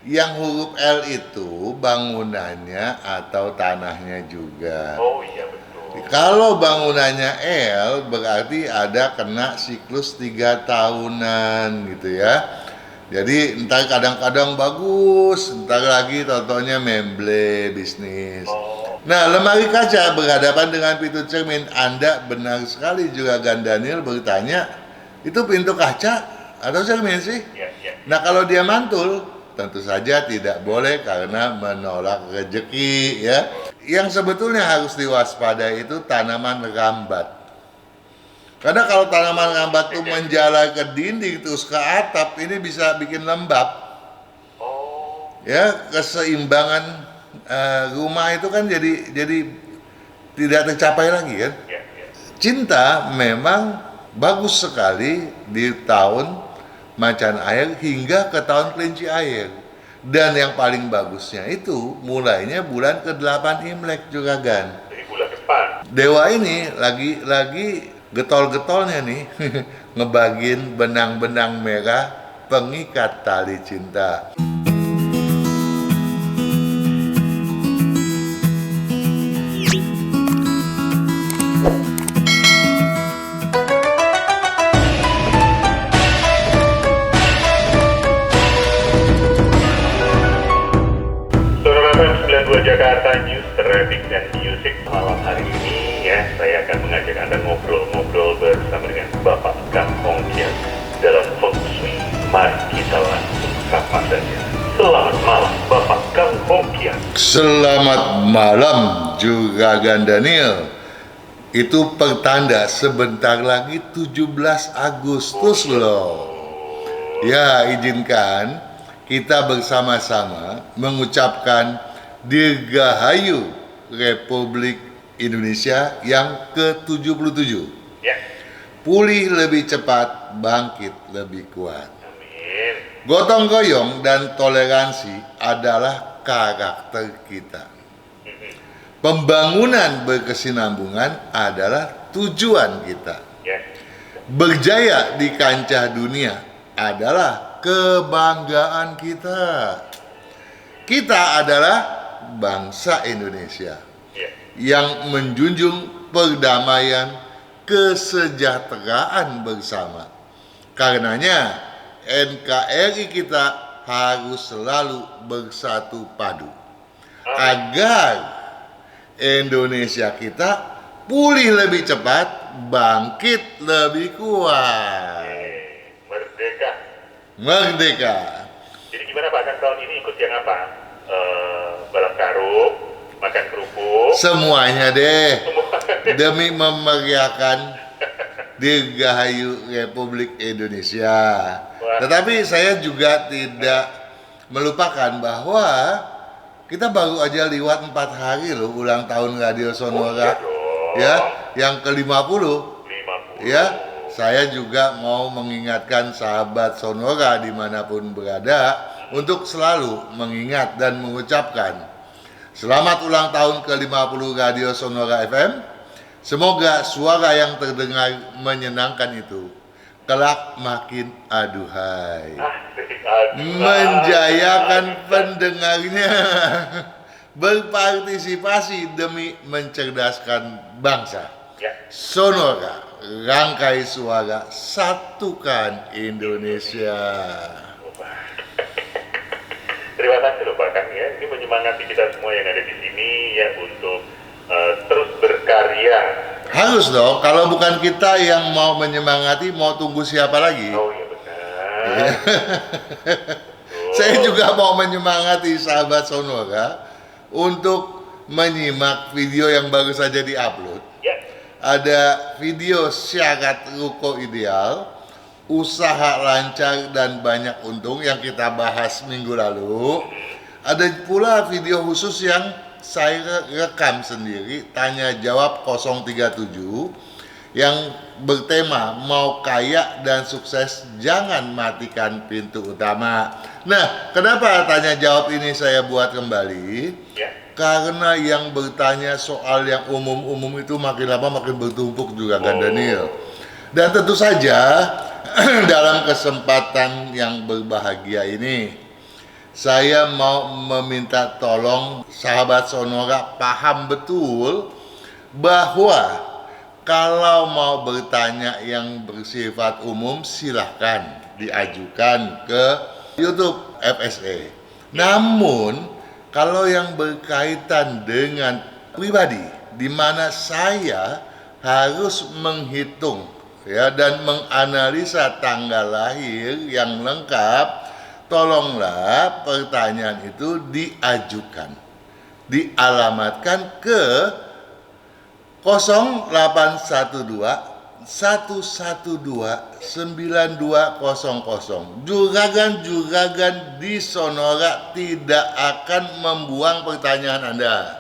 Yang huruf L itu bangunannya atau tanahnya juga. Oh iya betul. Kalau bangunannya L berarti ada kena siklus 3 tahunan gitu ya. Jadi entar kadang-kadang bagus, entar lagi contohnya memble bisnis. Oh Nah, lemari kaca berhadapan dengan pintu cermin. Anda benar sekali juga Daniel bertanya, itu pintu kaca atau cermin sih? iya iya. Nah, kalau dia mantul, tentu saja tidak boleh karena menolak rezeki ya. Yang sebetulnya harus diwaspadai itu tanaman rambat. Karena kalau tanaman rambat itu menjalar ke dinding terus ke atap, ini bisa bikin lembab. Oh Ya, keseimbangan rumah itu kan jadi tidak tercapai lagi kan. iya iya. Cinta memang bagus sekali di tahun macan air hingga ke tahun kelinci air. Dan yang paling bagusnya itu mulainya bulan ke-8 Imlek juga Gan. Jadi bulan depan. Dewa ini lagi getol-getolnya nih ngebagin benang-benang merah pengikat tali cinta. Sonora FM 92 Jakarta News, Traffic dan Music. Malam hari ini ya, saya akan mengajak Anda ngobrol-ngobrol bersama dengan Bapak Kang Hongkian dalam Feng Shui. Mari kita langsung sapa saja. Selamat malam Bapak Kang Hongkian. Selamat malam juga Daniel. Itu pertanda sebentar lagi 17 Agustus loh. Ya, izinkan kita bersama-sama mengucapkan Dirgahayu Republik Indonesia yang ke-77. Ya, Pulih lebih cepat, bangkit lebih kuat. amin. Gotong royong dan toleransi adalah karakter kita. Pembangunan berkesinambungan adalah tujuan kita. Ya, Berjaya di kancah dunia adalah kebanggaan kita. Kita adalah bangsa Indonesia ya. yang menjunjung perdamaian, kesejahteraan bersama. Karenanya NKRI kita harus selalu bersatu padu agar Indonesia kita pulih lebih cepat, bangkit lebih kuat. Merdeka. Merdeka. Jadi gimana Pak Kang tahun ini ikut yang apa? Balap karung, makan kerupuk. Semuanya deh demi memeriahkan Dirgahayu Republik Indonesia. Tetapi saya juga tidak melupakan bahwa kita baru aja lewat 4 hari loh ulang tahun Radio Sonora. Ya, yang ke-50. 50. Ya, saya juga mau mengingatkan sahabat Sonora dimanapun berada untuk selalu mengingat dan mengucapkan selamat ulang tahun ke-50 Radio Sonora FM. Semoga suara yang terdengar menyenangkan itu kelak makin aduhai, menjayakan pendengarnya, berpartisipasi demi mencerdaskan bangsa. Ya. Sonora, rangkai suara, satukan Indonesia. Terima kasih loh Pak Kang ya. Ini menyemangati kita semua yang ada di sini ya untuk terus berkarya. Harus dong, kalau bukan kita yang mau menyemangati, mau tunggu siapa lagi? Oh iya benar. Saya juga mau menyemangati sahabat Sonora untuk menyimak video yang baru saja diupload. Ya. Ada video syarat ruko ideal, usaha lancar dan banyak untung yang kita bahas minggu lalu. Ada pula video khusus yang saya rekam sendiri, tanya jawab 037 yang bertema mau kaya dan sukses jangan matikan pintu utama. Nah, kenapa tanya jawab ini saya buat kembali? Ya. Karena yang bertanya soal yang umum-umum itu makin lama makin bertumpuk juga kan Daniel. Dan tentu saja dalam kesempatan yang berbahagia ini saya mau meminta tolong sahabat Sonora paham betul bahwa kalau mau bertanya yang bersifat umum silahkan diajukan ke YouTube FSA. Namun kalau yang berkaitan dengan pribadi, di mana saya harus menghitung ya dan menganalisa tanggal lahir yang lengkap, tolonglah pertanyaan itu diajukan, dialamatkan ke 0812 112 9200. Juragan-juragan di Sonora tidak akan membuang pertanyaan Anda.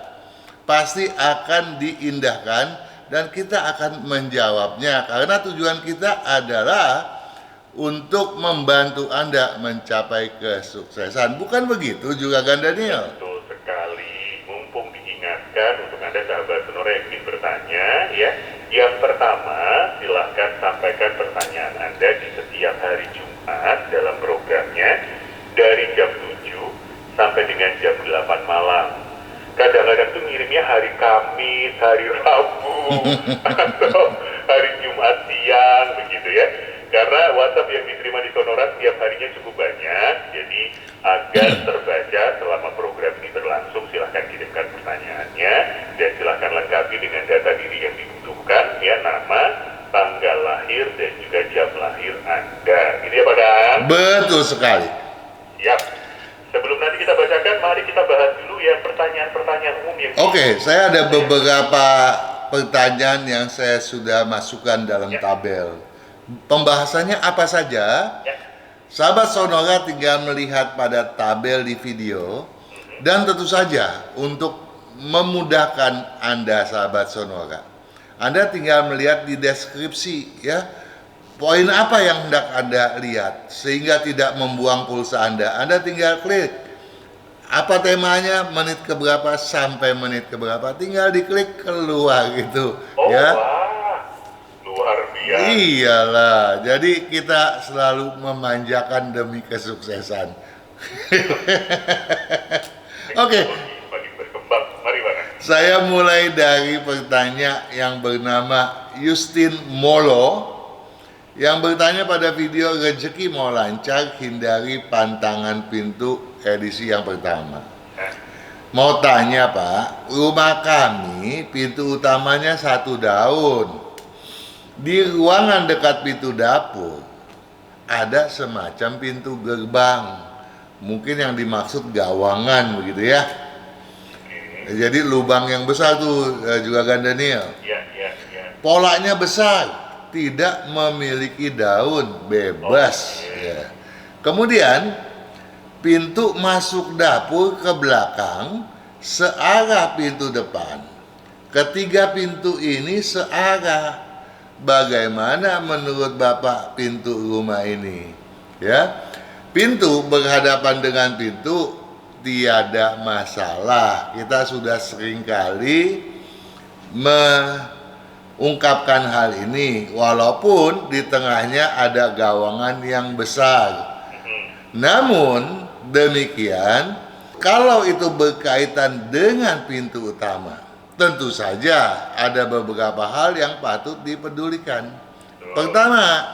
Pasti akan diindahkan dan kita akan menjawabnya karena tujuan kita adalah untuk membantu Anda mencapai kesuksesan. Bukan begitu Juragan Daniel? Betul sekali. Mumpung diingatkan untuk Anda sahabat Sonora yang ingin bertanya ya. Yang pertama, silahkan sampaikan pertanyaan Anda di setiap hari Jumat dalam programnya dari jam 7 sampai dengan jam 8 malam. Kadang-kadang tuh ngirimnya hari Kamis, hari Rabu, atau hari Jumat siang begitu ya. Karena WhatsApp yang diterima di Sonora setiap harinya cukup banyak, jadi agar terbaca selama program ini berlangsung, silahkan kirimkan pertanyaannya dan silahkan lengkapi dengan data diri yang dibutuhkan, ya nama, tanggal lahir dan juga jam lahir Anda. Gitu ya Pak Dan? Betul sekali. Siap. Sebelum nanti kita bacakan, mari kita bahas dulu ya pertanyaan-pertanyaan umum yang Oke, saya ada beberapa pertanyaan yang saya sudah masukkan dalam tabel. Pembahasannya apa saja? Ya. Sahabat Sonora tinggal melihat pada tabel di video dan tentu saja untuk memudahkan Anda sahabat Sonora, Anda tinggal melihat di deskripsi ya. Poin apa yang hendak Anda lihat sehingga tidak membuang pulsa Anda. Anda tinggal klik apa temanya, menit keberapa sampai menit keberapa, tinggal diklik keluar gitu ya. Wah, luar biasa. Iyalah, jadi kita selalu memanjakan demi kesuksesan. Oke, Makin berkembang. Mari Pak. saya mulai dari pertanyaan yang bernama Justin Molo yang bertanya pada video rezeki mau lancar, hindari pantangan pintu edisi yang pertama. Mau tanya Pak, rumah kami pintu utamanya 1 daun. Di ruangan dekat pintu dapur ada semacam pintu gerbang. Mungkin yang dimaksud gawangan begitu ya. Jadi lubang yang besar tuh Juragan Daniel. Ya. Polanya besar, tidak memiliki daun, bebas ya. Kemudian pintu masuk dapur ke belakang searah pintu depan. Ketiga pintu ini searah. Bagaimana menurut Bapak pintu rumah ini? Ya. Pintu berhadapan dengan pintu tiada masalah. Kita sudah seringkali ungkapkan hal ini walaupun di tengahnya ada gawangan yang besar. Namun demikian, kalau itu berkaitan dengan pintu utama, tentu saja ada beberapa hal yang patut dipedulikan. Pertama,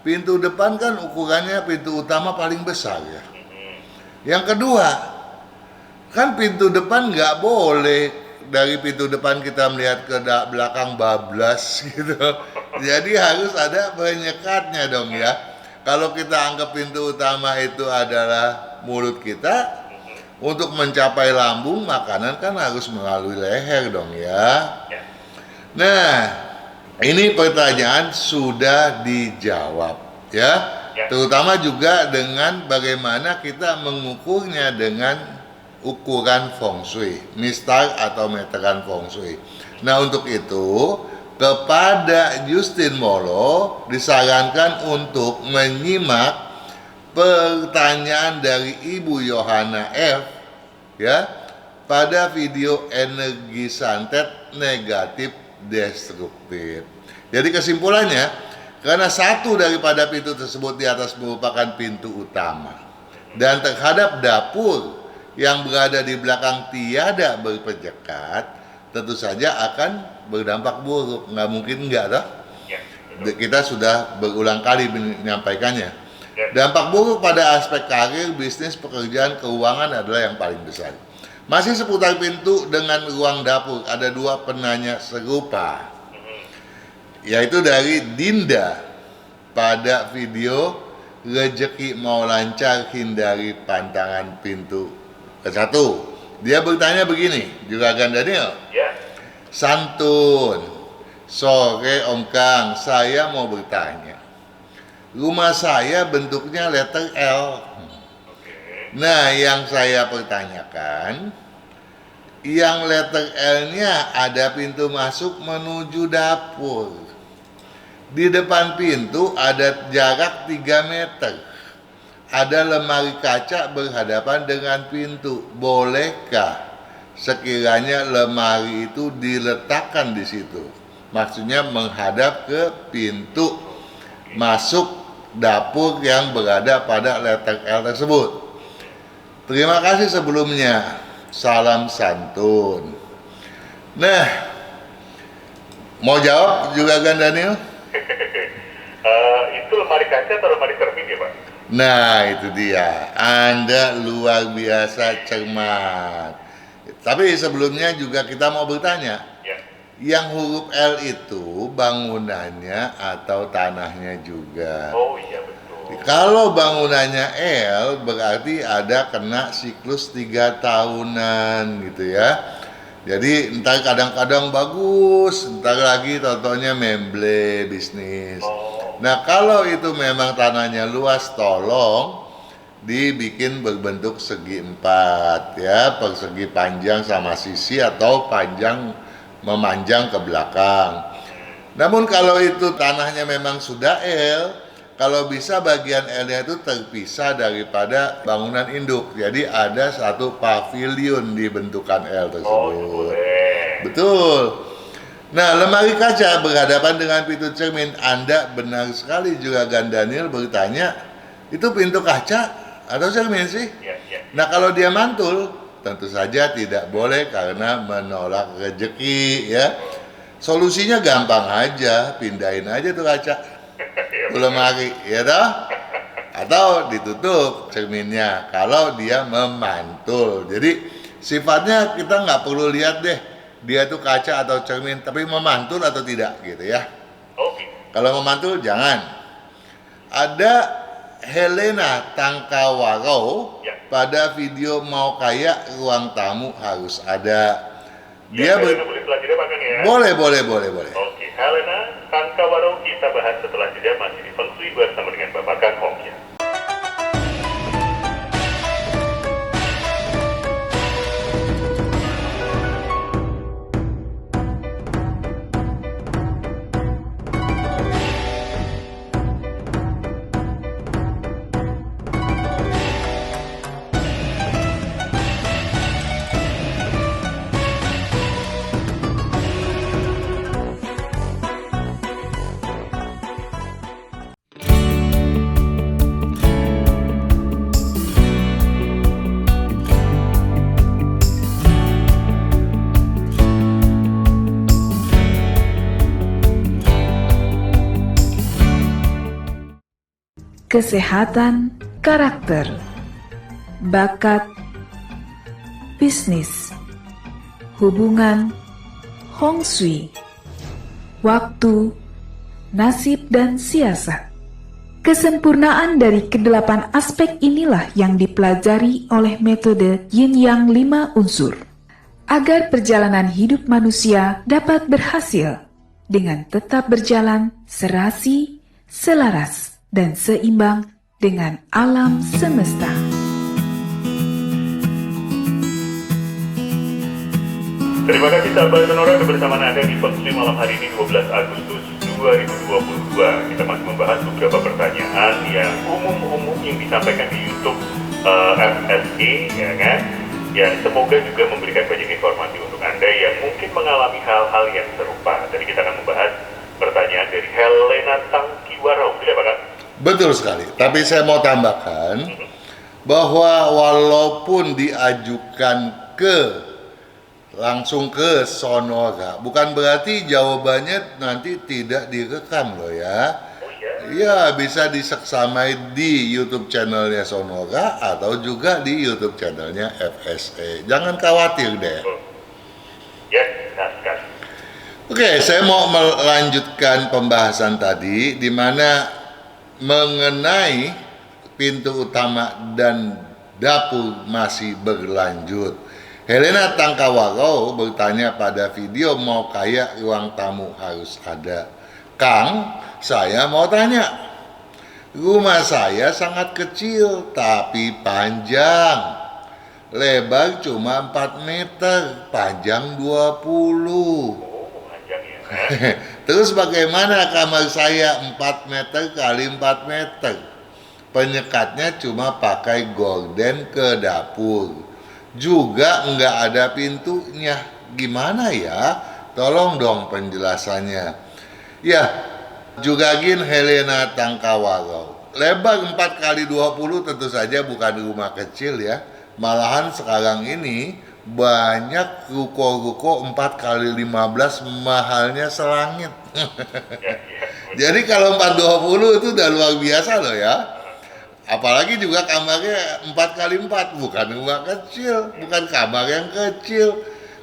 pintu depan kan ukurannya pintu utama paling besar ya. Yang kedua, kan pintu depan nggak boleh dari pintu depan kita melihat ke belakang bablas gitu. Jadi harus ada penyekatnya dong ya. Kalau kita anggap pintu utama itu adalah mulut kita, untuk mencapai lambung makanan kan harus melalui leher dong ya. Nah, ini pertanyaan sudah dijawab ya. Terutama juga dengan bagaimana kita mengukurnya dengan ukuran feng shui, mistar atau meteran feng shui. Nah untuk itu kepada Justin Molo disarankan untuk menyimak pertanyaan dari Ibu Yohana F ya pada video energi santet negatif destruktif. Jadi kesimpulannya, karena satu daripada pintu tersebut di atas merupakan pintu utama dan terhadap dapur yang berada di belakang tiada berpenyekat, tentu saja akan berdampak buruk. Nggak mungkin enggak, toh? Ya, betul. Kita sudah berulang kali menyampaikannya. Ya. Dampak buruk pada aspek karir, bisnis, pekerjaan, keuangan adalah yang paling besar. Masih seputar pintu dengan ruang dapur, ada dua penanya serupa, yaitu dari Dinda pada video rezeki mau lancar, hindari pantangan pintu ke-1. Dia bertanya begini, Juragan Daniel. Ya. Santun, sore Om Kang, saya mau bertanya. Rumah saya bentuknya letter L. Nah, yang saya pertanyakan, yang letter L-nya ada pintu masuk menuju dapur. Di depan pintu ada jarak 3 meter. Ada lemari kaca berhadapan dengan pintu. Bolehkah sekiranya lemari itu diletakkan di situ? Maksudnya menghadap ke pintu masuk dapur yang berada pada letter L tersebut. Terima kasih sebelumnya. Salam santun. Nah, mau jawab Juragan Daniel? Itu lemari kaca atau lemari cermin ya, Pak? Nah, itu dia. Anda luar biasa cermat. Tapi sebelumnya juga kita mau bertanya. Ya. Yang huruf L itu bangunannya atau tanahnya juga? Oh iya, betul. Kalau bangunannya L berarti ada kena siklus 3 tahunan gitu ya. Jadi entar kadang-kadang bagus, entar lagi contohnya memble bisnis. Nah, kalau itu memang tanahnya luas, tolong dibikin berbentuk segi 4 ya, persegi panjang sama sisi atau panjang memanjang ke belakang. Namun kalau itu tanahnya memang sudah L, kalau bisa bagian L-nya itu terpisah daripada bangunan induk. Jadi ada satu pavilion di bentukan L tersebut. Betul. Nah, lemari kaca berhadapan dengan pintu cermin. Anda benar sekali juga, Daniel bertanya, itu pintu kaca atau cermin sih? Ya. Nah, kalau dia mantul, tentu saja tidak boleh karena menolak rezeki ya. Solusinya gampang aja, pindahin aja tuh kaca ke lemari, ya toh? Atau ditutup cerminnya kalau dia memantul. Jadi sifatnya kita nggak perlu lihat deh dia tuh kaca atau cermin, tapi memantul atau tidak gitu ya. Oke. Kalau memantul jangan. Ada Helena Tangkawaro Ya. pada video mau kaya ruang tamu harus ada. Ya, boleh setelah jeda, Pak Kang ya? Boleh. Oke, Helena Tangkawaro kita bahas setelah jeda, masih di Feng Shui bersama dengan Bapak Kang Hongkian. Kesehatan, karakter, bakat, bisnis, hubungan, Hong Shui, waktu, nasib dan siasat. Kesempurnaan dari kedelapan aspek inilah yang dipelajari oleh metode Yin Yang 5 unsur, agar perjalanan hidup manusia dapat berhasil dengan tetap berjalan serasi, selaras, dan seimbang dengan alam semesta. Terima kasih sahabat Sonora kebersamaan Anda di Feng Shui malam hari ini 12 Agustus 2022. Kita masih membahas beberapa pertanyaan yang umum-umum yang disampaikan di YouTube FSG, ya kan? Yang semoga juga memberikan banyak informasi untuk Anda yang mungkin mengalami hal-hal yang serupa. Jadi kita akan membahas pertanyaan dari Helena Tangkiwaro, tidak Pak? Betul sekali. Tapi saya mau tambahkan, bahwa walaupun diajukan langsung ke Sonora, bukan berarti jawabannya nanti tidak direkam loh ya. Ya, bisa diseksamai di YouTube channelnya Sonora atau juga di YouTube channelnya FSE. Jangan khawatir deh. Ya, benar sekali. Oke, saya mau melanjutkan pembahasan tadi di mana mengenai pintu utama dan dapur masih berlanjut. Helena Tangkawaro bertanya pada video, mau kayak ruang tamu harus ada. Kang, saya mau tanya. Rumah saya sangat kecil tapi panjang. Lebar cuma 4 meter, panjang 20. Panjang ya. Terus bagaimana kamar saya 4 meter kali 4 meter? Penyekatnya cuma pakai gorden ke dapur. Juga nggak ada pintunya. Gimana ya? Tolong dong penjelasannya. Ya, Jugagin Helena Tangkawaro. Lebar 4 kali 20 tentu saja bukan rumah kecil ya. Malahan sekarang ini banyak ruko-ruko 4 kali 15 mahalnya selangit. Jadi kalau 420 itu udah luar biasa loh ya. Apalagi juga kamarnya 4 kali 4, bukan rumah kecil, bukan kamar yang kecil.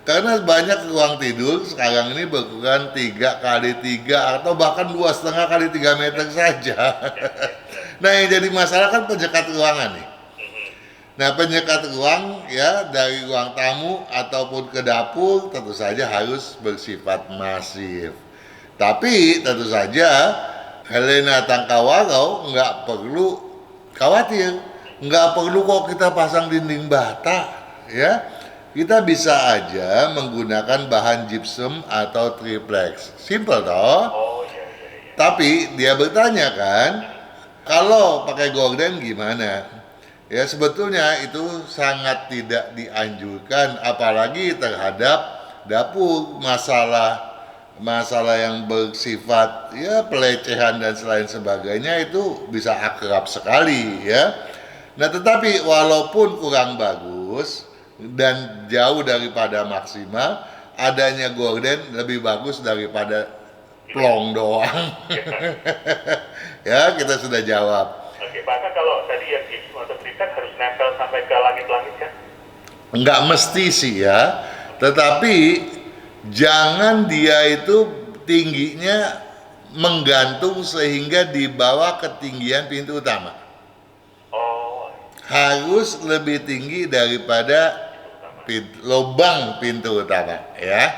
Karena banyak ruang tidur sekarang ini berukuran 3 kali 3 atau bahkan 2,5 kali 3 meter saja. Nah, yang jadi masalah kan penyekat ruangan nih. Nah, penyekat ruang ya dari ruang tamu ataupun ke dapur tentu saja harus bersifat masif. Tapi tentu saja Helena Tangkawaro nggak perlu khawatir, nggak perlu kok kita pasang dinding bata ya. Kita bisa aja menggunakan bahan gypsum atau triplex. Simple toh. Tapi dia bertanya kan, kalau pakai gorden gimana? Ya sebetulnya itu sangat tidak dianjurkan, apalagi terhadap dapur, masalah yang bersifat ya pelecehan dan selain sebagainya itu bisa akrab sekali ya. Nah tetapi walaupun kurang bagus dan jauh daripada maksimal, adanya gorden lebih bagus daripada plong doang. Ya kita sudah jawab. Oke, bahkan kalau tadi yang gypsum atau triplex harus nempel sampai ke langit-langit kan? Enggak mesti sih ya, tetapi jangan dia itu tingginya menggantung sehingga di bawah ketinggian pintu utama. Harus lebih tinggi daripada lubang pintu utama ya.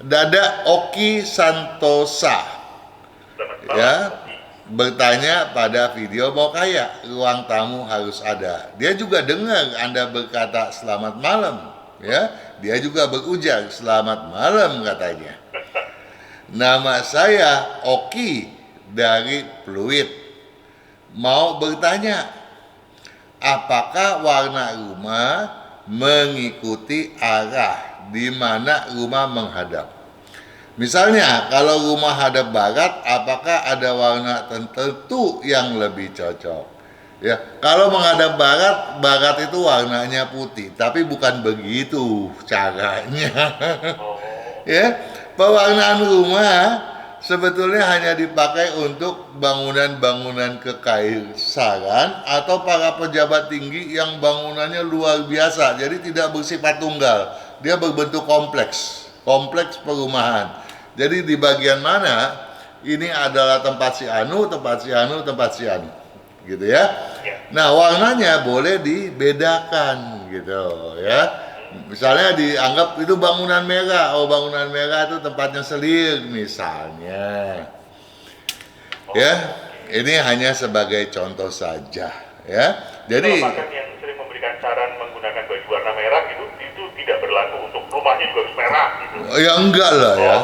Dada Oki Santosa ya bertanya pada video, mau kayak ruang tamu harus ada. Dia juga dengar Anda berkata selamat malam ya. Dia juga berujar selamat malam katanya. Nama saya Oki dari Pluit. Mau bertanya, apakah warna rumah mengikuti arah di mana rumah menghadap? Misalnya, kalau rumah hadap barat, apakah ada warna tertentu yang lebih cocok? Ya, kalau menghadap barat, barat itu warnanya putih, tapi bukan begitu caranya. Ya, pewarnaan rumah sebetulnya hanya dipakai untuk bangunan-bangunan kekaisaran atau para pejabat tinggi yang bangunannya luar biasa, jadi tidak bersifat tunggal, dia berbentuk kompleks perumahan. Jadi di bagian mana ini adalah tempat si anu, tempat si anu, tempat si anu, gitu ya. Nah warnanya boleh dibedakan gitu ya. Misalnya dianggap itu bangunan merah, oh bangunan merah itu tempatnya selir misalnya. Ya, ini hanya sebagai contoh saja ya. Jadi bahkan yang sering memberikan saran menggunakan baju warna merah gitu, itu tidak berlaku untuk rumahnya juga harus merah gitu. Ya enggak lah ya.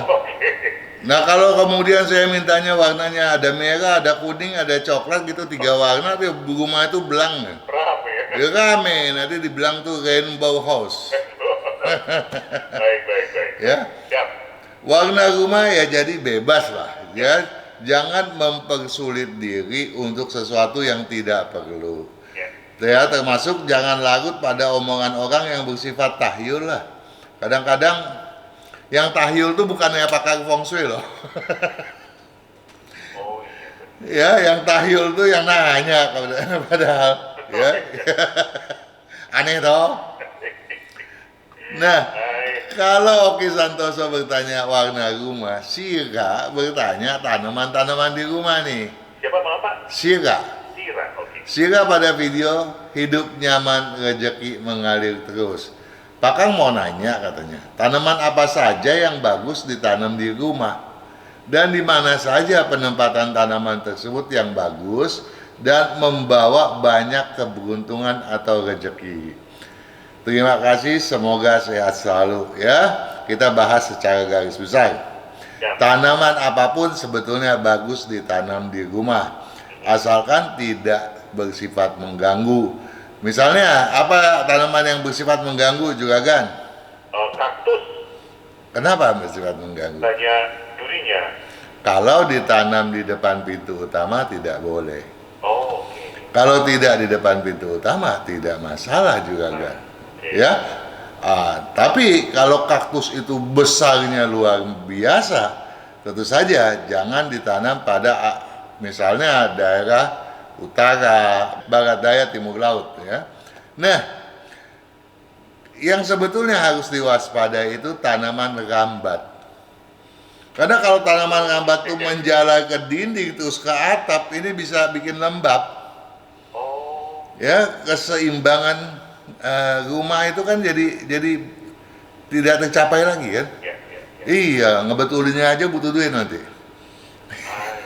Nah kalau kemudian saya mintanya warnanya ada merah, ada kuning, ada coklat gitu, 3 warna, tapi rumah itu belang. Rame ya. Ya rame, nanti dibilang tuh rainbow house. Baik. Ya. Siap. Warna rumah ya jadi bebas lah ya. Jangan mempersulit diri untuk sesuatu yang tidak perlu. Ya, termasuk jangan larut pada omongan orang yang bersifat tahyul lah. Kadang-kadang yang tahyul tuh bukannya pakar feng shui loh. Oh iya. Ya, yang tahyul tuh yang nanya padahal ya. Aneh toh. Nah, kalau Oki Santoso bertanya warna rumah, Sira bertanya tanaman-tanaman di rumah nih. Siapa maaf Pak? Sira. Sira, oke. Sira pada video hidup nyaman, rezeki mengalir terus. Pak Kang mau nanya katanya, tanaman apa saja yang bagus ditanam di rumah? Dan di mana saja penempatan tanaman tersebut yang bagus dan membawa banyak keberuntungan atau rezeki. Terima kasih, semoga sehat selalu ya. Kita bahas secara garis besar. Ya. Tanaman apapun sebetulnya bagus ditanam di rumah, asalkan tidak bersifat mengganggu. Misalnya, apa tanaman yang bersifat mengganggu juga kan? Kaktus, Kenapa bersifat mengganggu? banyak durinya. Kalau ditanam di depan pintu utama tidak boleh. Oh, oke. Kalau tidak di depan pintu utama tidak masalah juga kan? Ya, tapi kalau kaktus itu besarnya luar biasa, tentu saja jangan ditanam pada misalnya daerah utara, barat daya, timur laut ya. Nah, yang sebetulnya harus diwaspadai itu tanaman rambat. Karena kalau tanaman rambat itu menjalar ke dinding terus ke atap, ini bisa bikin lembab. Oh, Ya, keseimbangan rumah itu kan jadi tidak tercapai lagi kan? ya. Iya, ngebetulinnya aja butuh duit nanti. Ah,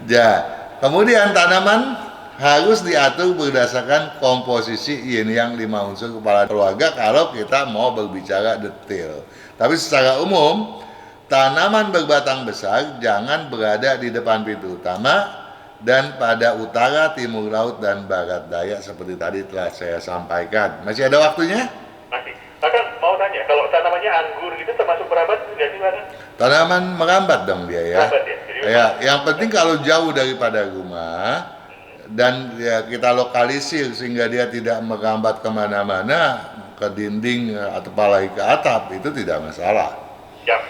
Ya, kemudian tanaman harus diatur berdasarkan komposisi yin yang 5 unsur kepala keluarga kalau kita mau berbicara detail. Tapi secara umum, tanaman berbatang besar jangan berada di depan pintu utama dan pada utara, timur laut, dan barat daya seperti tadi telah saya sampaikan. Masih ada waktunya? masih. Kakak mau tanya, kalau tanamannya anggur gitu termasuk merambat nggak sih Pak? Tanaman merambat dong dia ya. Merambat ya? Jadi Ya, yang penting kalau jauh daripada rumah dan ya kita lokalisir sehingga dia tidak merambat kemana-mana ke dinding atau apalagi ke atap, itu tidak masalah. siap.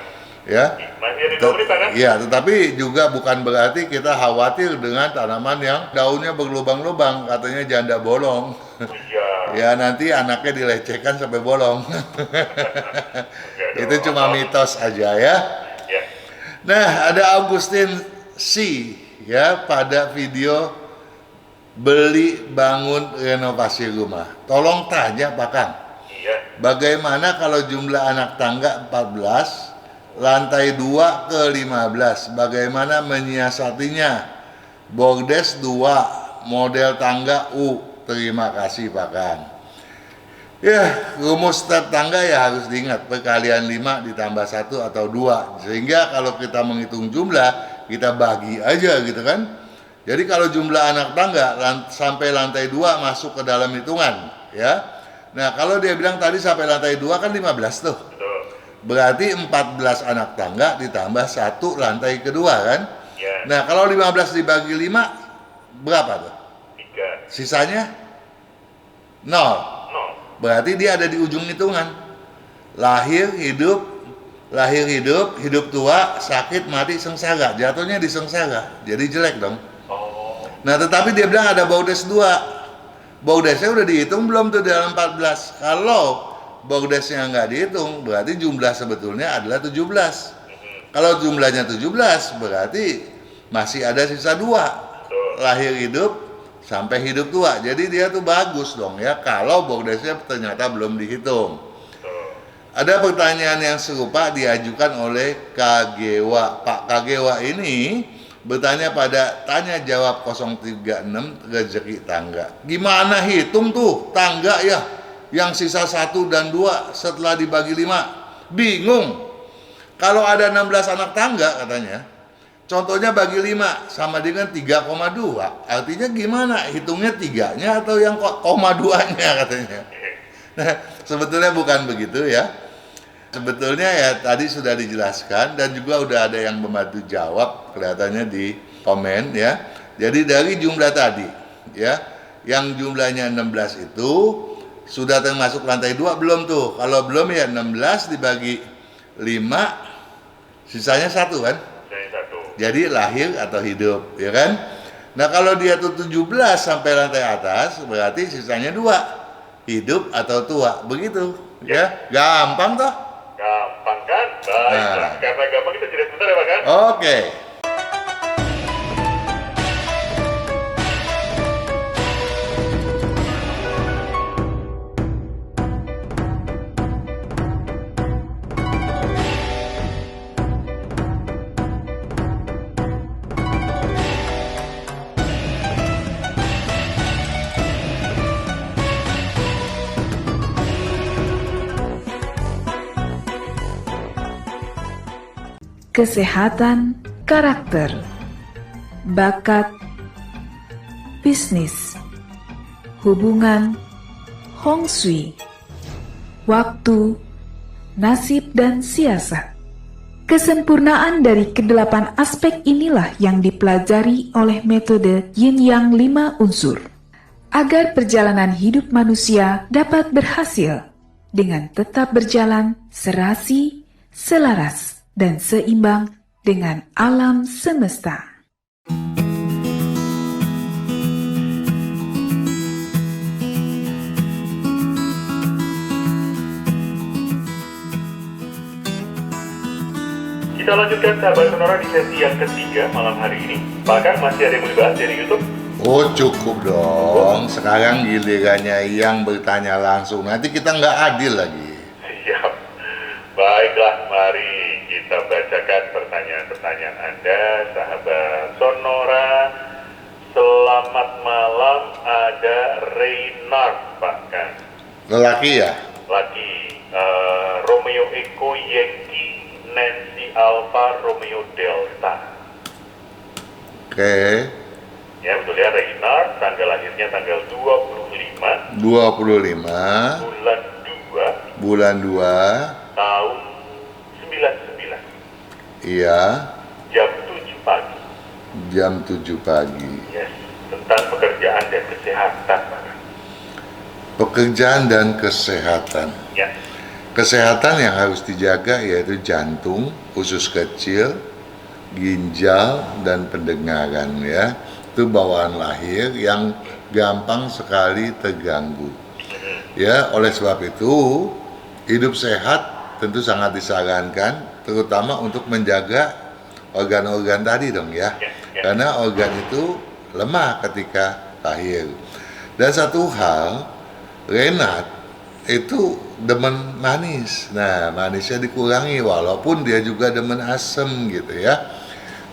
Ya. Masih ada 2 menit Pak kan? Ya, tetapi juga bukan berarti kita khawatir dengan tanaman yang daunnya berlubang-lubang, katanya janda bolong. Iya. Ya, nanti anaknya dilecehkan sampai bolong. Itu cuma mitos aja ya. Ya. Nah, ada Augustin C ya pada video beli, bangun, renovasi rumah. Tolong tanya Pak Kang, Iya. bagaimana kalau jumlah anak tangga 14, lantai 2 ke 15, bagaimana menyiasatinya? Bordes 2, model tangga U. Terima kasih Pak Kang. Ya, rumus tetangga ya harus diingat, perkalian 5 ditambah 1 atau 2. Sehingga kalau kita menghitung jumlah, kita bagi aja gitu kan. Jadi kalau jumlah anak tangga sampai lantai 2 masuk ke dalam hitungan ya. Nah, kalau dia bilang tadi sampai lantai 2 kan 15 tuh. Betul. Berarti 14 anak tangga ditambah 1 lantai kedua kan. Ya. Nah, kalau 15 dibagi 5 berapa tuh? 3. Sisanya 0. 0. Berarti dia ada di ujung hitungan. Lahir, hidup tua, sakit, mati, sengsara. Jatuhnya di sengsara. Jadi jelek dong. Oh. Nah, tetapi dia bilang ada Baudes 2. Baudesnya udah dihitung belum tuh dalam 14? Kalau Baudesnya nggak dihitung, berarti jumlah sebetulnya adalah 17. Kalau jumlahnya 17, berarti masih ada sisa 2. Lahir hidup sampai hidup tua. Jadi dia tuh bagus dong ya kalau Baudesnya ternyata belum dihitung. Ada pertanyaan yang serupa diajukan oleh Kagewa. Pak Kagewa ini bertanya pada tanya jawab 036 rezeki tangga. Gimana hitung tuh tangga ya? Yang sisa 1 dan 2 setelah dibagi 5. Bingung. Kalau ada 16 anak tangga katanya, contohnya bagi 5 sama dengan 3,2. Artinya gimana? Hitungnya 3-nya atau yang koma 2-nya katanya. Nah, sebetulnya bukan begitu ya. Sebetulnya ya tadi sudah dijelaskan dan juga udah ada yang membantu jawab kelihatannya di komen ya. Jadi dari jumlah tadi ya, yang jumlahnya 16 itu sudah termasuk lantai 2 belum tuh? Kalau belum ya 16 dibagi 5, sisanya 1 kan? Saya satu. Jadi lahir atau hidup, ya kan? Nah kalau dia tuh 17 sampai lantai atas, berarti sisanya 2, hidup atau tua, begitu, ya? Gampang toh? Gampang kan? Baiklah, Nah. karena gampang kita jeda sebentar ya Pak kan? Oke. Kesehatan karakter, bakat, bisnis, hubungan, Hong Shui, waktu, nasib dan siasat. Kesempurnaan dari kedelapan aspek inilah yang dipelajari oleh metode Yin Yang 5 unsur, agar perjalanan hidup manusia dapat berhasil dengan tetap berjalan serasi, selaras, dan seimbang dengan alam semesta. Kita lanjutkan sahabat Sonora di sesi yang ketiga malam hari ini. Bahkan masih ada yang mau dibahas dari YouTube. Oh cukup dong, sekarang gilirannya yang bertanya langsung, nanti kita nggak adil lagi. Siap. Baiklah, mari kita bacakan pertanyaan-pertanyaan Anda, sahabat Sonora. Selamat malam, ada Reynard bahkan. Lelaki ya? Lagi Romeo Echo Yankee Nancy Alpha Romeo Delta. Oke, Ya betul ya, Reynard, tanggal lahirnya tanggal 25 25 bulan 2 bulan 2, tahun 99 iya, jam 7 pagi. jam 7 pagi. Yes, tentang pekerjaan dan kesehatan Pak. Pekerjaan dan kesehatan. Ya, Kesehatan yang harus dijaga yaitu jantung, usus kecil, ginjal, dan pendengaran ya. Itu bawaan lahir yang gampang sekali terganggu. Ya, oleh sebab itu hidup sehat tentu sangat disarankan, terutama untuk menjaga organ-organ tadi dong ya. Karena organ itu lemah ketika lahir. Dan satu hal, Renat itu demen manis. Nah, manisnya dikurangi walaupun dia juga demen asem gitu ya.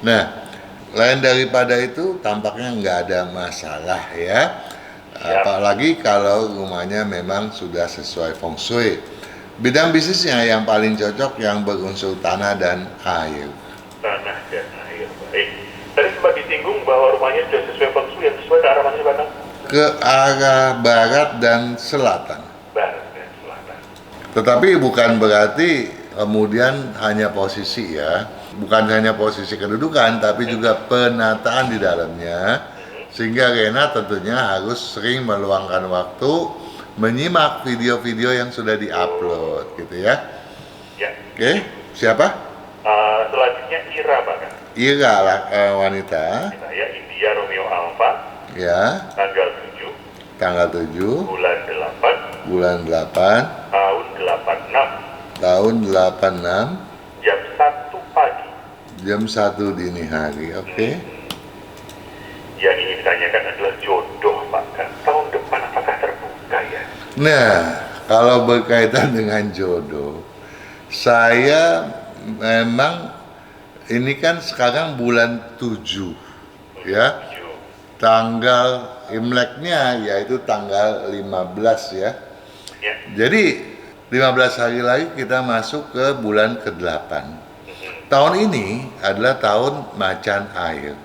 Nah, lain daripada itu tampaknya nggak ada masalah ya. Apalagi kalau rumahnya memang sudah sesuai feng shui. Bidang bisnisnya yang paling cocok yang berunsur tanah dan air. tanah dan air. Baik. Tadi sempat disinggung bahwa rumahnya sudah sesuai feng shui, yang sesuai ke arah mana sih Pak? Ke arah barat dan selatan. Barat dan selatan. Tetapi bukan berarti kemudian hanya posisi ya. Bukan hanya posisi kedudukan, tapi juga penataan di dalamnya. Sehingga Rena tentunya harus sering meluangkan waktu menyimak video-video yang sudah diupload gitu ya. Ya. Oke, siapa? Selanjutnya Ira bahkan. Ira lah, wanita. Saya India Romeo Alpha, Ya, tanggal 7, tanggal 7 bulan 8, bulan 8 tahun 86, tahun 86 jam 1 pagi. jam 1 dini hari. Oke. Yang ingin ditanyakan adalah jodoh Pak kan. Tahun depan apakah terbuka ya? Nah, kalau berkaitan dengan jodoh, saya memang ini kan sekarang bulan 7 ya. Tanggal Imleknya yaitu tanggal 15 ya. Ya. Jadi 15 hari lagi kita masuk ke bulan ke-8. Tahun ini adalah tahun macan air.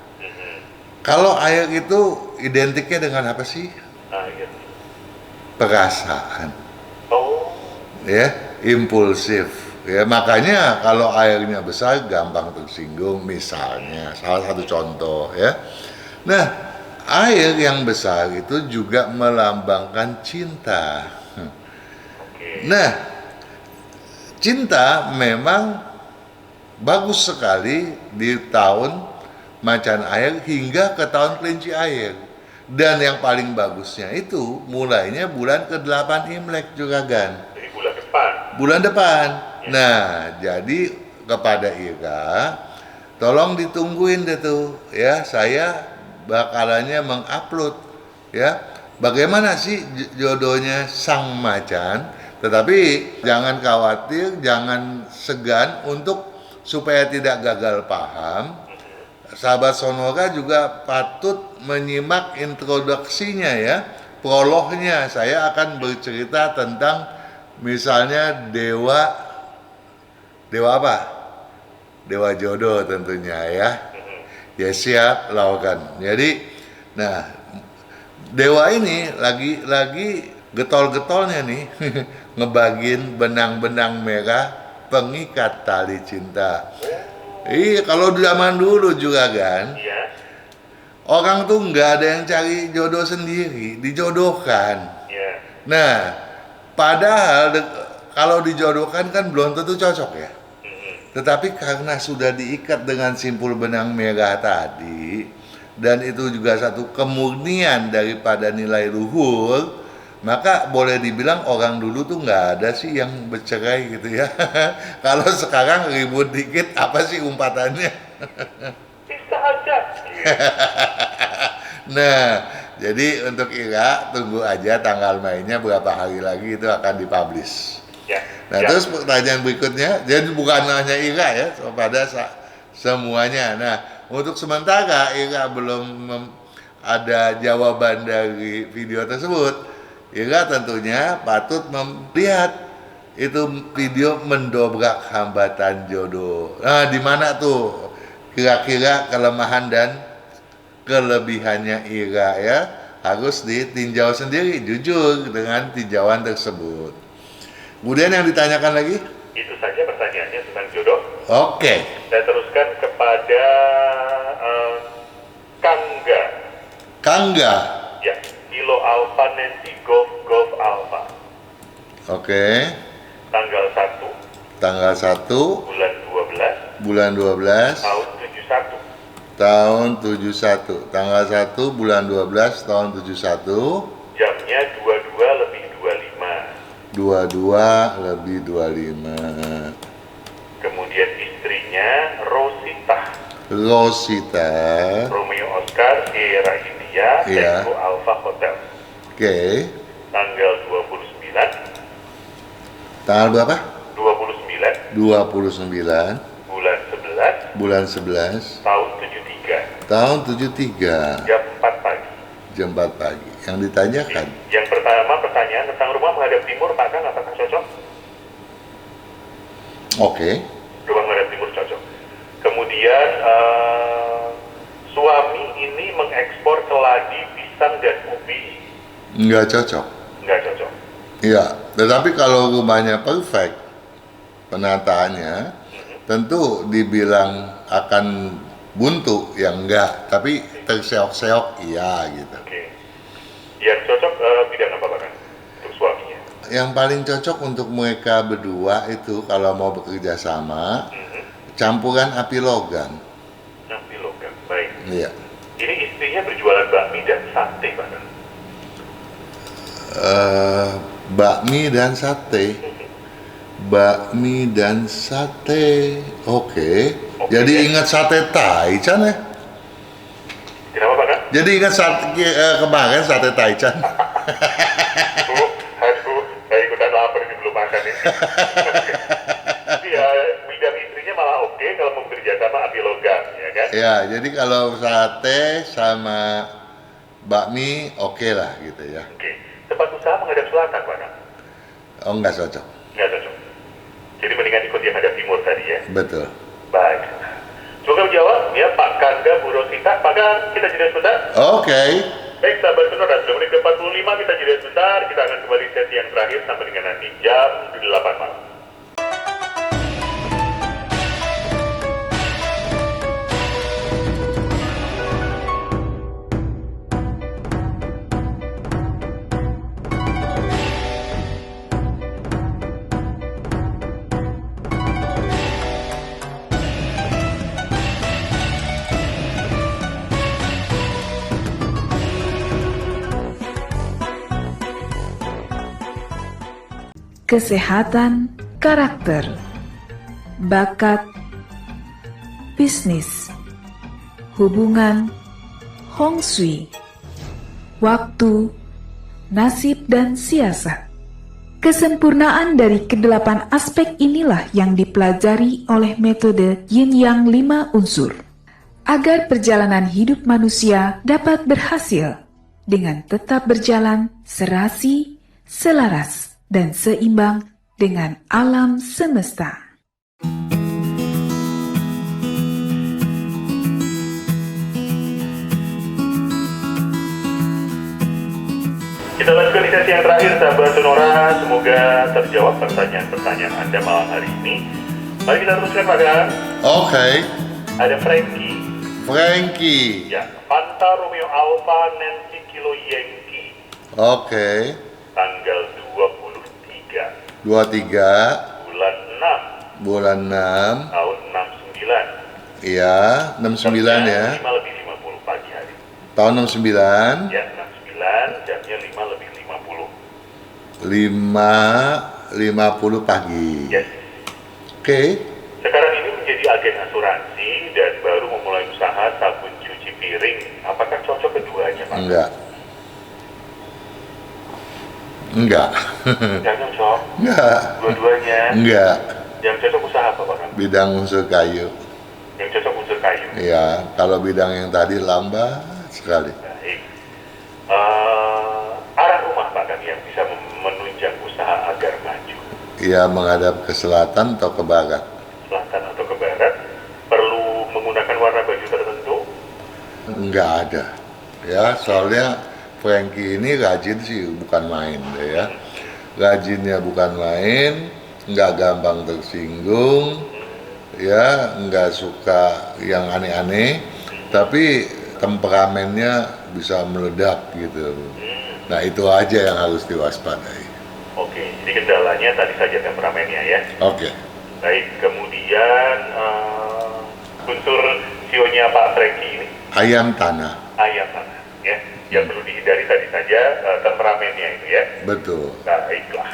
Kalau air itu identiknya dengan apa sih? Air. Perasaan. Oh. Ya, impulsif. Ya, makanya kalau airnya besar gampang tersinggung misalnya. Salah satu contoh ya. Nah, air yang besar itu juga melambangkan cinta. Nah, cinta memang bagus sekali di tahun macan air hingga ke tahun kelinci air. Dan yang paling bagusnya itu mulainya bulan ke-8 Imlek juga, Gan. Jadi bulan depan. Bulan depan. Nah, jadi kepada Ira, tolong ditungguin deh tuh ya, saya bakalannya mengupload ya bagaimana sih jodohnya sang macan. Tetapi jangan khawatir, jangan segan untuk supaya tidak gagal paham. Sahabat Sonora juga patut menyimak introduksinya ya, prolognya. Saya akan bercerita tentang misalnya dewa apa? Dewa jodoh tentunya ya. Ya siap, lakukan. Jadi, nah dewa ini lagi getol-getolnya nih ngebagiin benang-benang merah pengikat tali cinta. Iya, kalau zaman dulu juga kan, Iya. orang tuh nggak ada yang cari jodoh sendiri, dijodohkan. Iya. Nah, padahal kalau dijodohkan kan belum tentu cocok ya. Tetapi karena sudah diikat dengan simpul benang merah tadi, dan itu juga satu kemurnian daripada nilai luhur, maka boleh dibilang orang dulu tuh nggak ada sih yang bercerai gitu ya. Kalau sekarang ribut dikit, apa sih umpatannya? Bisa aja. Nah, jadi untuk Ira, tunggu aja tanggal mainnya berapa hari lagi itu akan dipublish. Ya. Nah, Ya. terus pertanyaan berikutnya, jadi bukan hanya Ira ya, pada semuanya. Nah, untuk sementara Ira belum ada jawaban dari video tersebut. Ira tentunya patut melihat itu video mendobrak hambatan jodoh. Nah, di mana tuh kira-kira kelemahan dan kelebihannya Ira ya? Harus ditinjau sendiri, jujur dengan tinjauan tersebut. Kemudian yang ditanyakan lagi? Itu saja pertanyaannya tentang jodoh. Oke. Saya teruskan kepada Kangga. Kangga. Ya, Kilo Alpha Nancy Golf Alpha. Oke. Tanggal 1 Tanggal 1 bulan 12 bulan 12 tahun 71. tahun 71. Tanggal 1 bulan 12 tahun 71. Jamnya 22 lebih 25. 22 lebih 25. Kemudian istrinya Rosita. Rosita. Romeo Oscar Sierra India Iya. Tango Alpha Hotel. Oke. Tanggal 29 Tanggal berapa? 29 29 bulan 11 bulan 11 tahun 73 tahun 73 jam 4 pagi. jam 4 pagi. Yang ditanyakan, Yang pertama pertanyaan tentang rumah menghadap timur, Pak Kang, apakah cocok? oke. Rumah menghadap timur cocok. Kemudian suami ini mengekspor keladi, pisang dan ubi. Nggak cocok. Nggak cocok. Iya, tetapi kalau rumahnya perfect, penataannya tentu dibilang akan buntu, ya enggak, tapi terseok-seok iya gitu. Oke. Yang cocok bidang apa, Pak Kang? Untuk suaminya. Yang paling cocok untuk mereka berdua itu kalau mau bekerja sama, campuran api logam. Api logam, baik. Iya. Ini istrinya berjualan bakmi dan sate, Pak Kang. Bakmi dan sate. Bakmi dan sate. Oke. Jadi ingat sate Taichan ya? Kenapa, Pak Kang? Jadi ingat kemarin sate Taichan. Aduh, saya ikutan lapar ini belum makan ini. Ya, bidang istrinya malah oke kalau mau bekerja sama api logam, ya kan? Ya, jadi kalau sate sama bakmi oke lah gitu ya. Oke. Tempat usaha menghadap selatan, Pak Kang. Oh, nggak cocok. Nggak cocok. Jadi mendingan ikut yang hadap timur tadi ya. Betul. Baik. Semoga menjawab ya Pak Kangga, Bu Rosita. Pak Kang, kita jeda sebentar. Oke. Baik, sahabat Sonora, sudah menit ke-45, kita jeda sebentar. Kita akan kembali sesi yang terakhir sampai dengan nanti jam 8 malam. kesehatan, karakter, bakat, bisnis, hubungan, Hong Shui, waktu, nasib, dan siasat. Kesempurnaan dari kedelapan aspek inilah yang dipelajari oleh metode Yin Yang 5 unsur, agar perjalanan hidup manusia dapat berhasil dengan tetap berjalan serasi, selaras, dan seimbang dengan alam semesta. Kita lanjutkan di sesi yang terakhir, sahabat Sonora. Semoga terjawab pertanyaan-pertanyaan Anda malam hari ini. Mari kita teruskan, Pak Kang. Oke, Ada Frankie. Frankie. Ya, Fanta Romeo Alpha Nancy Kilo Yankee. Oke, Tanggal 23 23 bulan 6 bulan 6. tahun 69. Iya, 69 ya. 5 lebih 50 pagi hari. Tahun 69. Ya, 69, jamnya 5 lebih 50. 5.50 pagi. Yes. Oke. Sekarang ini menjadi agen asuransi dan baru memulai usaha sabun cuci piring. Apakah cocok keduanya, Pak? Enggak. Enggak. Yang cocok? Enggak. Dua-duanya? Enggak. Yang cocok usaha apa, Pak? Bidang unsur kayu. Yang cocok unsur kayu? Iya, kalau bidang yang tadi lambat sekali. Baik. Arah rumah, Pak, kan yang bisa menunjang usaha agar maju? Iya, menghadap ke selatan atau ke barat. Selatan atau ke barat? Perlu menggunakan warna baju tertentu? Enggak ada. Ya, soalnya Frankie ini rajin sih, bukan main deh ya. Rajinnya bukan main, nggak gampang tersinggung, ya, nggak suka yang aneh-aneh, tapi temperamennya bisa meledak gitu. Nah, itu aja yang harus diwaspadai. Oke, jadi kendalanya tadi saja temperamennya ya. Oke. Baik, kemudian unsur sionya Pak Frankie ini Ayam tanah. ayam tanah ya. Yang perlu dihindari tadi saja temperamennya itu ya. Betul. Baiklah.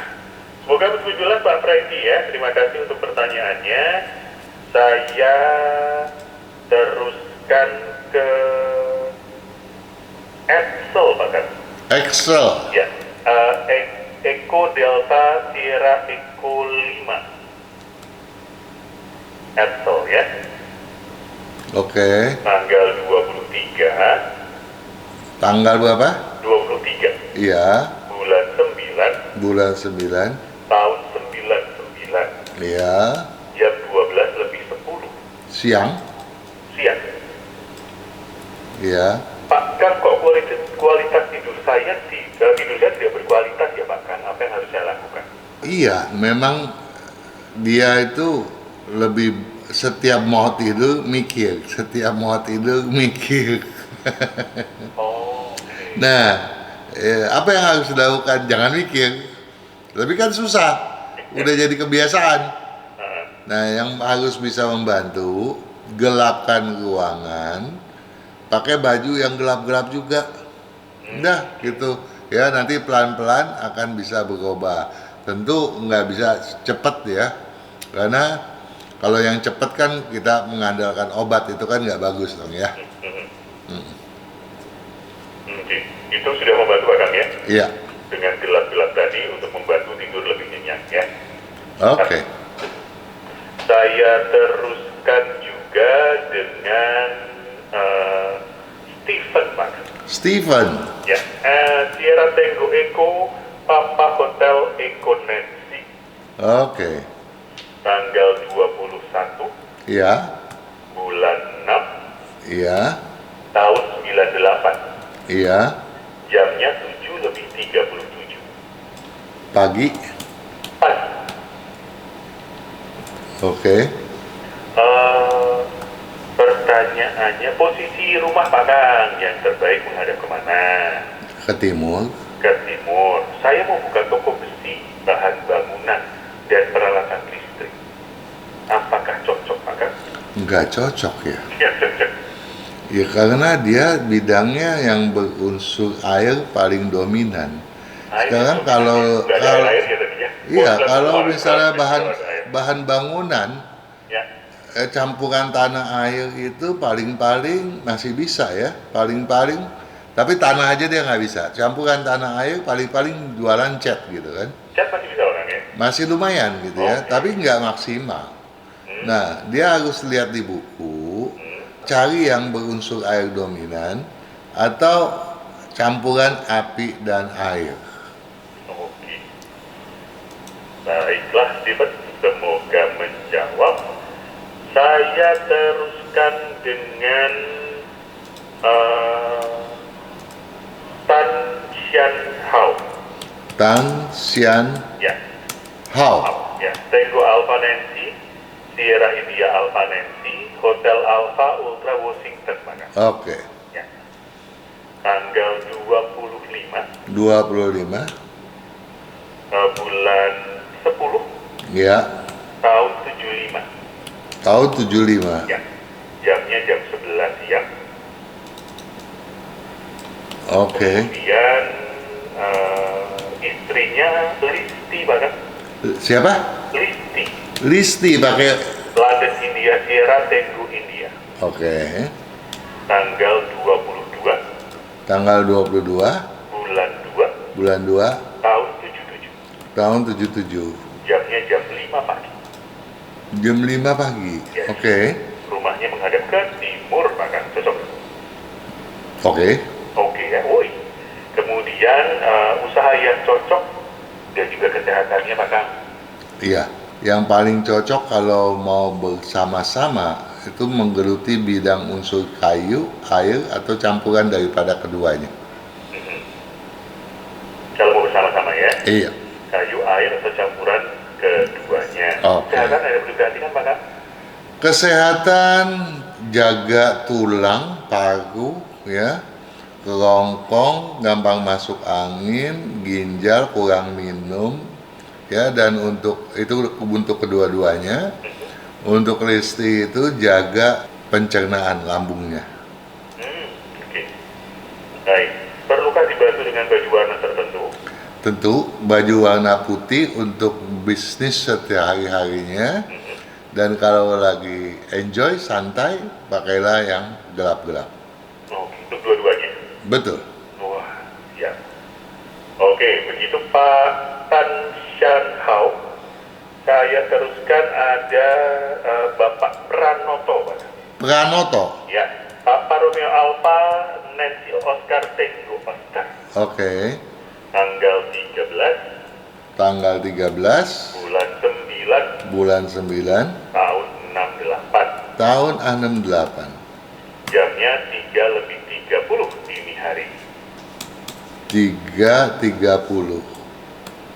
Semoga betul jelas Pak Frankie ya. Terima kasih untuk pertanyaannya. Saya teruskan ke Excel Pak kan? Excel. Ya. Eko Delta Sierra Eko 5. Excel ya. Oke. Tanggal 23 Tanggal berapa? 23 Iya. bulan 9 Bulan 9. tahun 99 Iya. jam 12 lebih 10 Siang. siang. Iya. Pak Kang, kok kualitas tidur saya tidak berkualitas ya Pak Kang? Apa yang harus saya lakukan? Iya, memang dia itu lebih setiap mau tidur mikir, Oh, oke. Nah, apa yang harus dilakukan? Jangan mikir. Tapi kan susah, udah jadi kebiasaan. Nah, yang harus bisa membantu, gelapkan ruangan, pakai baju yang gelap-gelap juga. Udah gitu. Ya, nanti pelan-pelan akan bisa berubah. Tentu nggak bisa cepet ya, karena kalau yang cepet kan kita mengandalkan obat, itu kan nggak bagus dong ya. Oke, itu sudah membantu Pak Kang ya? Iya. Dengan gelap-gelap tadi untuk membantu tidur lebih nyenyak ya. Oke. Saya teruskan juga dengan Steven Pak. Steven. Ya, Sierra Tango Echo Papa Hotel Echo Nancy. Oke. Tanggal 21 Iya. bulan 6 Iya. tahun 98. Iya. Jamnya 7 lebih 37 Pagi. pagi. Oke. Pertanyaannya, posisi rumah Pak Kang yang terbaik menghadap kemana? Ke timur. Ke timur. Saya mau buka toko besi, bahan bangunan, dan peralatan listrik. Apakah cocok Pak Kang? Nggak cocok ya. Ya, cocok. Ya karena dia bidangnya yang berunsur air paling dominan. Air Sekarang itu kalau nggak ada air ya tadi ya? Iya, Buat kalau orang misalnya tua, bahan orang air. bahan bangunan Ya, campuran tanah air itu paling-paling masih bisa ya, paling-paling. Tapi tanah aja dia nggak bisa. Campuran tanah air paling-paling jualan cat gitu kan. cat masih bisa orang ya. Masih lumayan gitu ya, Oke. tapi nggak maksimal. Nah, dia harus lihat di buku, cari yang berunsur air dominan atau campuran api dan air. Oke. Baiklah, Steven, semoga menjawab. Saya teruskan dengan Tan Xian Hao. Tan Xian Ya, Hao. ya. Tango Alpha Nancy, Sierra India Alpha Nancy, Hotel Alpha Ultra Washington, mana? Oke. Ya. Tanggal 25 25 bulan 10 ya, tahun 75. tahun 75. Ya. Jamnya jam 11 siang. Oke. Kemudian istrinya Listi, bahkan Siapa? Listi, Listi pakai. London India Sierra Tango India. Oke. Tanggal 22 Tanggal 22 bulan 2 bulan 2 tahun 77. tahun 77. Jamnya jam 5 pagi. Jam 5 pagi. Yes. Oke. Rumahnya menghadap ke timur, bahkan cocok. Oke. Oke ya, woi. Kemudian usaha yang cocok dan juga kesehatannya, maka Iya. Yang paling cocok kalau mau bersama-sama itu menggeluti bidang unsur kayu, air, atau campuran daripada keduanya. kalau mau bersama-sama ya, Iya. kayu, air, atau campuran keduanya. Oke. Kesehatan ada perlu diperhatikan, maka Kesehatan, jaga tulang, paru, ya, kerongkong, gampang masuk angin, ginjal kurang minum, ya, dan untuk kedua-duanya. Untuk Listi itu jaga pencernaan lambungnya. Oke. Baik. Perlukah dibantu dengan baju warna tertentu? Tentu baju warna putih untuk bisnis setiap hari-harinya. Dan kalau lagi enjoy, santai, pakailah yang gelap-gelap. Oke, untuk dua-duanya. Betul. Wah, siap. Oke, begitu Pak Tan Xian Hao. Saya teruskan ada Bapak Pranoto, Pak. Pranoto. Ya, Papa Romeo Alpha Nancy Oscar Tango Oscar. Oke. Tanggal 13 Tanggal 13 bulan 9 bulan 9 tahun 68. tahun 68. Jamnya 3:30 dini hari. 3.30.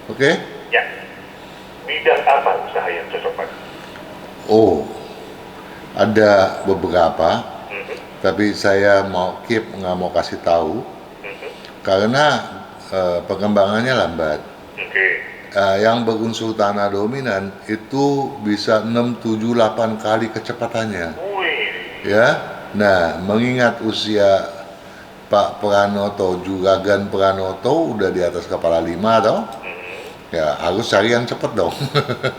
Oke. Ya. Bidang apa usaha yang cocok, Pak? Oh, ada beberapa, tapi saya mau keep, nggak mau kasih tahu karena pengembangannya lambat. Oke. Yang berunsur tanah dominan itu bisa 6, 7, 8 kali kecepatannya. Wih. Ya, nah mengingat usia Pak Pranoto, Juragan Pranoto udah di atas kepala 5 toh, ya harus cari yang cepet dong.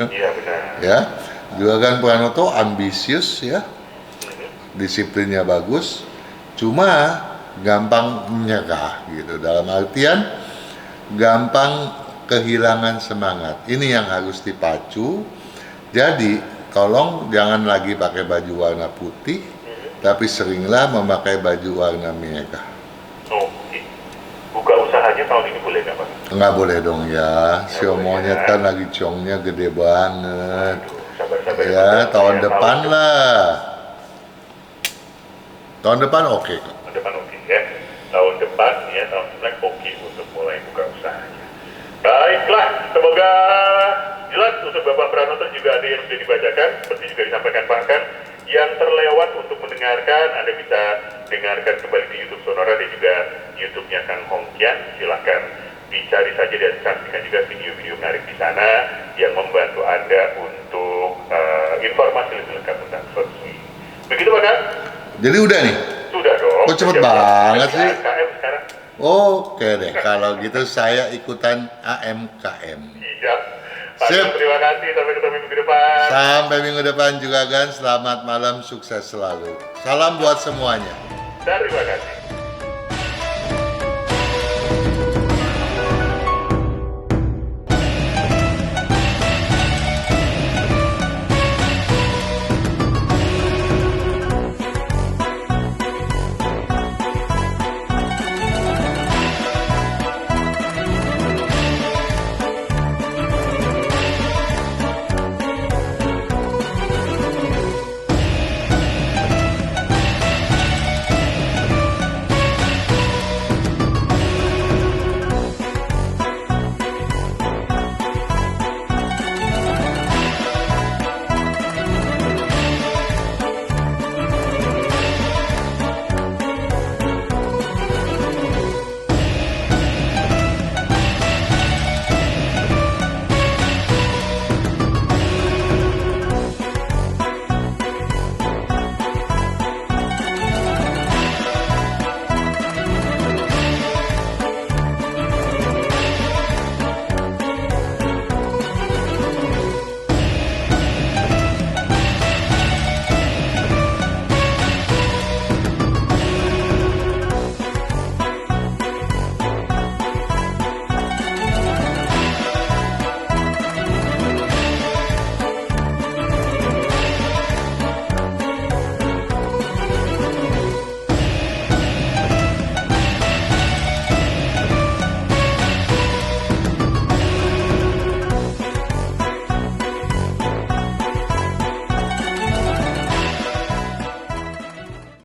Iya benar. Ya, Juragan Pranoto ambisius ya, disiplinnya bagus, cuma gampang menyerah gitu. Dalam artian gampang kehilangan semangat. Ini yang harus dipacu. Jadi tolong jangan lagi pakai baju warna putih, tapi seringlah memakai baju warna merah. Oke. Buka usahanya tahun ini boleh nggak, Pak? Nggak boleh dong ya, sio boleh, monyet ya. kan lagi congnya gede banget. Aduh, sabar-sabar. Ya, Pak. tahun Ya, depan lah. Tahun depan oke kok. Tahun depan oke ya. Tahun depan ya, tahun depan oke untuk mulai buka usahanya. Baiklah, semoga jelas untuk Bapak Pranoto juga ada yang sudah dibacakan, seperti juga disampaikan Pak Kan. Yang terlewat untuk mendengarkan, Anda bisa dengarkan kembali di YouTube Sonora dan juga YouTube-nya Kang Hongkian. Silahkan dicari saja dan saksikan juga video-video menarik di sana yang membantu Anda untuk informasi lebih lengkap tentang Feng Shui. Begitu Pak Kan? Jadi udah nih. Sudah dong. Kok cepet Siap-siap. banget sih? KM sekarang. Oke deh, kalau gitu saya ikutan AMKM. Siap. Pak Sip. Gun, terima kasih. Sampai ketemu minggu depan. Sampai minggu depan juga, Gan. Selamat malam, sukses selalu. Salam buat semuanya. Terima kasih.